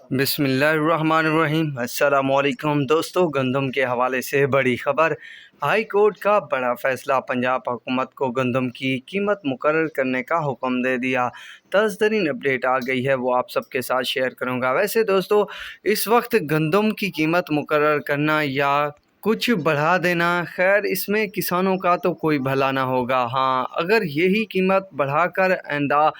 बिस्मिल्लाहिर्रहमानिर्रहीम। अस्सलाम वालेकुम दोस्तों, गंदम के हवाले से बड़ी खबर। हाई कोर्ट का बड़ा फैसला, पंजाब हुकूमत को गंदम की कीमत मुकर्रर करने का हुक्म दे दिया। ताज़ा तरीन अपडेट आ गई है, वो आप सबके साथ शेयर करूंगा। वैसे दोस्तों, इस वक्त गंदम की कीमत मुकर्रर करना या कुछ बढ़ा देना, खैर इसमें किसानों का तो कोई भला ना होगा। हाँ, अगर यही कीमत बढ़ाकर आइंदा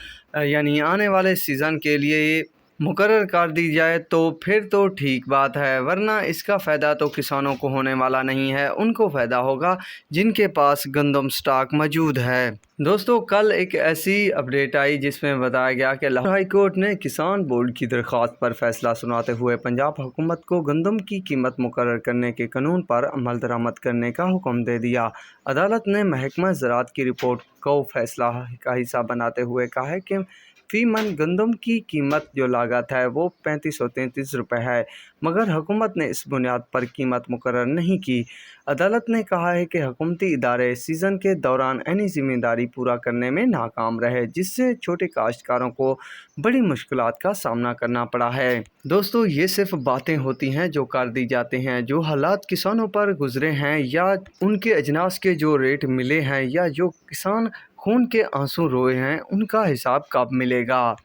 यानी आने वाले सीज़न के लिए मुकर्रर कर दी जाए तो फिर तो ठीक बात है, वरना इसका फ़ायदा तो किसानों को होने वाला नहीं है। उनको फ़ायदा होगा जिनके पास गंदम स्टॉक मौजूद है। दोस्तों, कल एक ऐसी अपडेट आई जिसमें बताया गया कि लाहौर हाई कोर्ट ने किसान बोर्ड की दरख्वास्त पर फैसला सुनाते हुए पंजाब हुकूमत को गंदम की कीमत मुकर्रर करने के कानून पर अमल दरामद करने का हुक्म दे दिया। अदालत ने महकमा ज़राअत की रिपोर्ट को फैसला का हिस्सा बनाते हुए कहा है कि फ़ी मन गंदम की कीमत जो लागत है वो 3533 रुपये है, मगर हुकूमत ने इस बुनियाद पर कीमत मुकर्रर नहीं की। अदालत ने कहा है कि हुकूमती इदारे सीज़न के दौरान ऐनी ज़िम्मेदारी पूरा करने में नाकाम रहे, जिससे छोटे काश्तकारों को बड़ी मुश्किलात का सामना करना पड़ा है। दोस्तों, ये सिर्फ बातें होती हैं जो कर दी जाती हैं। जो हालात किसानों पर गुजरे हैं या उनके अजनास के जो रेट मिले हैं या जो किसान खून के आंसू रोए हैं, उनका हिसाब कब मिलेगा?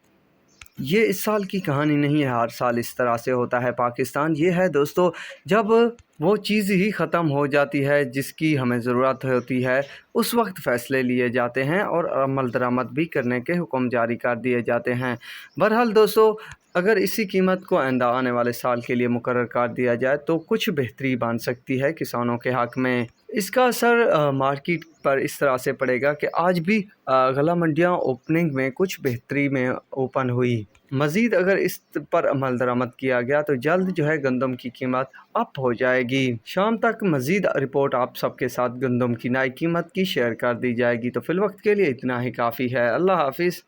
ये इस साल की कहानी नहीं है, हर साल इस तरह से होता है पाकिस्तान। ये है दोस्तों, जब वो चीज़ ही ख़त्म हो जाती है जिसकी हमें ज़रूरत होती है, उस वक्त फ़ैसले लिए जाते हैं और अमल दरामद भी करने के हुक्म जारी कर दिए जाते हैं। बहरहाल दोस्तों, अगर इसी कीमत को आइंदा आने वाले साल के लिए मुकर्रर कर दिया जाए तो कुछ बेहतरी बन सकती है किसानों के हक़ में। इसका असर मार्केट पर इस तरह से पड़ेगा कि आज भी गला मंडियाँ ओपनिंग में कुछ बेहतरी में ओपन हुई। मज़ीद अगर इस पर अमल दरामद किया गया तो जल्द जो है गंदम की कीमत अप हो जाएगी। शाम तक मज़ीद रिपोर्ट आप सबके साथ गंदम की नई कीमत की शेयर कर दी जाएगी। तो फिलवक्त के लिए इतना ही काफ़ी है। अल्लाह हाफिज़।